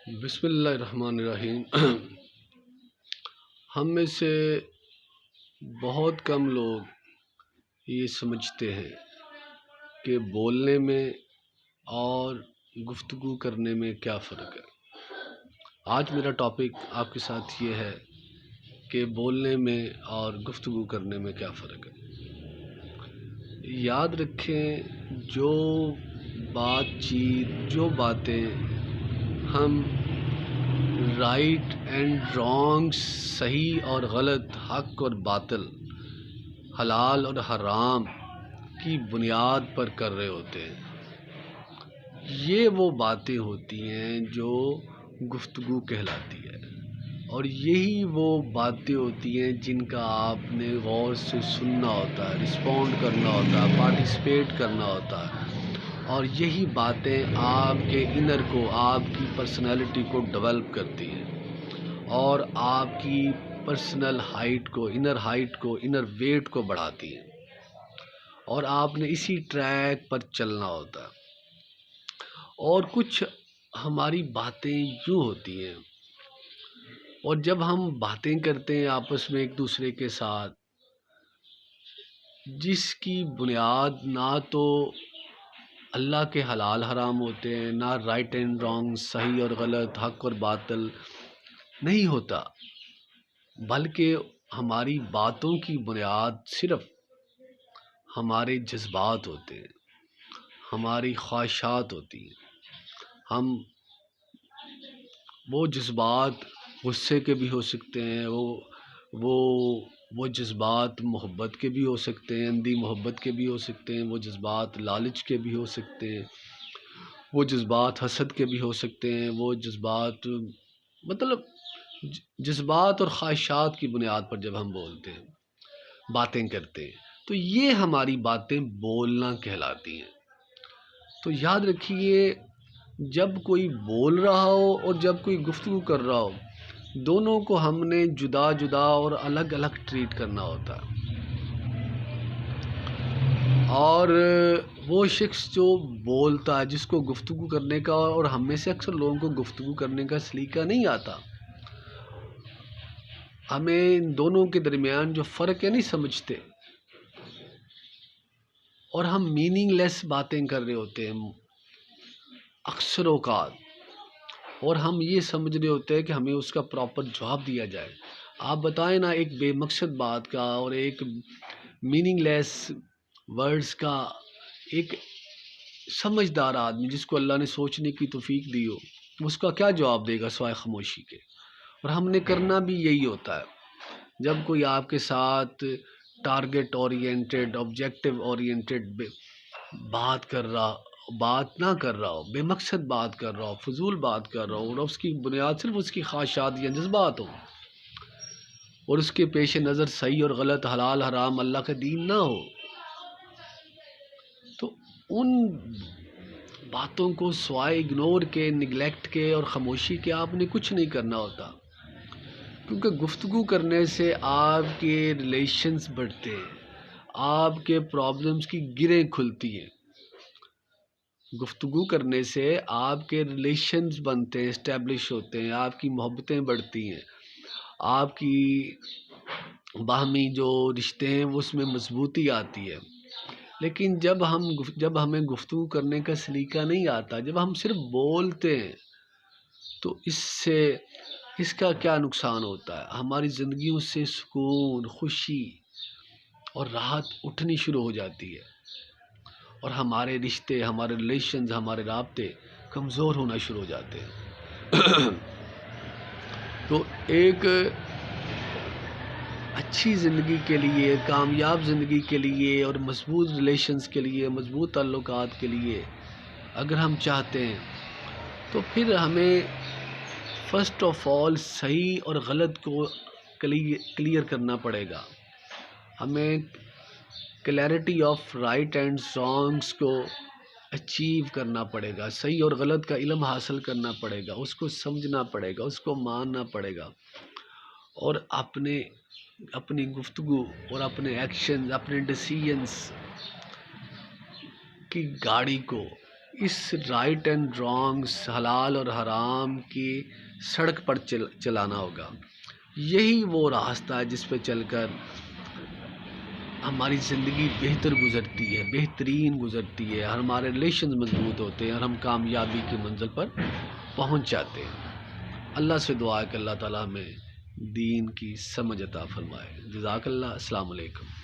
بسم اللہ الرحمن الرحیم۔ ہم میں سے بہت کم لوگ یہ سمجھتے ہیں کہ بولنے میں اور گفتگو کرنے میں کیا فرق ہے۔ آج میرا ٹاپک آپ کے ساتھ یہ ہے کہ بولنے میں اور گفتگو کرنے میں کیا فرق ہے۔ یاد رکھیں، جو بات چیت، جو باتیں ہم رائٹ اینڈ رانگ، صحیح اور غلط، حق اور باطل، حلال اور حرام کی بنیاد پر کر رہے ہوتے ہیں، یہ وہ باتیں ہوتی ہیں جو گفتگو کہلاتی ہے، اور یہی وہ باتیں ہوتی ہیں جن کا آپ نے غور سے سننا ہوتا ہے، رسپونڈ کرنا ہوتا ہے، پارٹیسپیٹ کرنا ہوتا ہے، اور یہی باتیں آپ کے انر کو، آپ کی پرسنالٹی کو ڈیولپ کرتی ہیں، اور آپ کی پرسنل ہائٹ کو، انر ویٹ کو بڑھاتی ہیں، اور آپ نے اسی ٹریک پر چلنا ہوتا ہے۔ اور کچھ ہماری باتیں یوں ہوتی ہیں، اور جب ہم باتیں کرتے ہیں آپس میں ایک دوسرے کے ساتھ، جس کی بنیاد نہ تو اللہ کے حلال حرام ہوتے ہیں، نہ رائٹ اینڈ رانگ، صحیح اور غلط، حق اور باطل نہیں ہوتا، بلکہ ہماری باتوں کی بنیاد صرف ہمارے جذبات ہوتے ہیں، ہماری خواہشات ہوتی ہیں۔ ہم وہ جذبات غصے کے بھی ہو سکتے ہیں، وہ جذبات محبت کے بھی ہو سکتے ہیں، اندھی محبت کے بھی ہو سکتے ہیں، وہ جذبات لالچ کے بھی ہو سکتے ہیں، وہ جذبات حسد کے بھی ہو سکتے ہیں، وہ جذبات مطلب جذبات اور خواہشات کی بنیاد پر جب ہم بولتے ہیں، باتیں کرتے ہیں، تو یہ ہماری باتیں بولنا کہلاتی ہیں۔ تو یاد رکھیے، جب کوئی بول رہا ہو اور جب کوئی گفتگو کر رہا ہو، دونوں کو ہم نے جدا جدا اور الگ الگ ٹریٹ کرنا ہوتا ہے۔ اور وہ شخص جو بولتا ہے، جس کو گفتگو کرنے کا، اور ہم میں سے اکثر لوگوں کو گفتگو کرنے کا سلیقہ نہیں آتا، ہمیں ان دونوں کے درمیان جو فرق ہے نہیں سمجھتے، اور ہم میننگ لیس باتیں کر رہے ہوتے ہیں اکثر اوقات، اور ہم یہ سمجھ رہے ہوتے ہیں کہ ہمیں اس کا پراپر جواب دیا جائے۔ آپ بتائیں نا، ایک بے مقصد بات کا اور ایک میننگ لیس ورڈز کا ایک سمجھدار آدمی، جس کو اللہ نے سوچنے کی توفیق دی ہو، اس کا کیا جواب دے گا سوائے خاموشی کے؟ اور ہم نے کرنا بھی یہی ہوتا ہے۔ جب کوئی آپ کے ساتھ ٹارگٹ اورینٹڈ، آبجیکٹو اورینٹڈ بات نہ کر رہا ہو، بے مقصد بات کر رہا ہو، فضول بات کر رہا ہو، اور اس کی بنیاد صرف اس کی خواہشات یا جذبات ہوں، اور اس کے پیش نظر صحیح اور غلط، حلال حرام، اللہ کا دین نہ ہو، تو ان باتوں کو سوائے اگنور کے، نگلیکٹ کے اور خاموشی کے آپ نے کچھ نہیں کرنا ہوتا، کیونکہ گفتگو کرنے سے آپ کے ریلیشنز بڑھتے ہیں، آپ کے پرابلمز کی گرہیں کھلتی ہیں۔ گفتگو کرنے سے آپ کے ریلیشنز بنتے ہیں، اسٹیبلش ہوتے ہیں، آپ کی محبتیں بڑھتی ہیں، آپ کی باہمی جو رشتے ہیں وہ اس میں مضبوطی آتی ہے۔ لیکن جب ہمیں گفتگو کرنے کا سلیقہ نہیں آتا، جب ہم صرف بولتے ہیں، تو اس کا کیا نقصان ہوتا ہے؟ ہماری زندگیوں سے سکون، خوشی اور راحت اٹھنی شروع ہو جاتی ہے، اور ہمارے رشتے، ہمارے ریلیشنز، ہمارے رابطے کمزور ہونا شروع ہو جاتے ہیں۔ تو ایک اچھی زندگی کے لیے، کامیاب زندگی کے لیے، اور مضبوط ریلیشنز کے لیے، مضبوط تعلقات کے لیے اگر ہم چاہتے ہیں، تو پھر ہمیں فرسٹ آف آل صحیح اور غلط کو کلیئر کرنا پڑے گا۔ ہمیں clarity of right and wrongs کو اچیو کرنا پڑے گا، صحیح اور غلط کا علم حاصل کرنا پڑے گا، اس کو سمجھنا پڑے گا، اس کو ماننا پڑے گا، اور اپنی گفتگو اور اپنے ایکشنز، اپنے ڈیسیژنز کی گاڑی کو اس رائٹ اینڈ رانگس، حلال اور حرام کی سڑک پر چلانا ہوگا۔ یہی وہ راستہ ہے جس پہ چل کر ہماری زندگی بہتر گزرتی ہے، بہترین گزرتی ہے، ہمارے ریلیشنز مضبوط ہوتے ہیں اور ہم کامیابی کی منزل پر پہنچ جاتے ہیں۔ اللہ سے دعا ہے کہ اللہ تعالیٰ ہمیں دین کی سمجھ عطا فرمائے۔ جزاک اللہ۔ السلام علیکم۔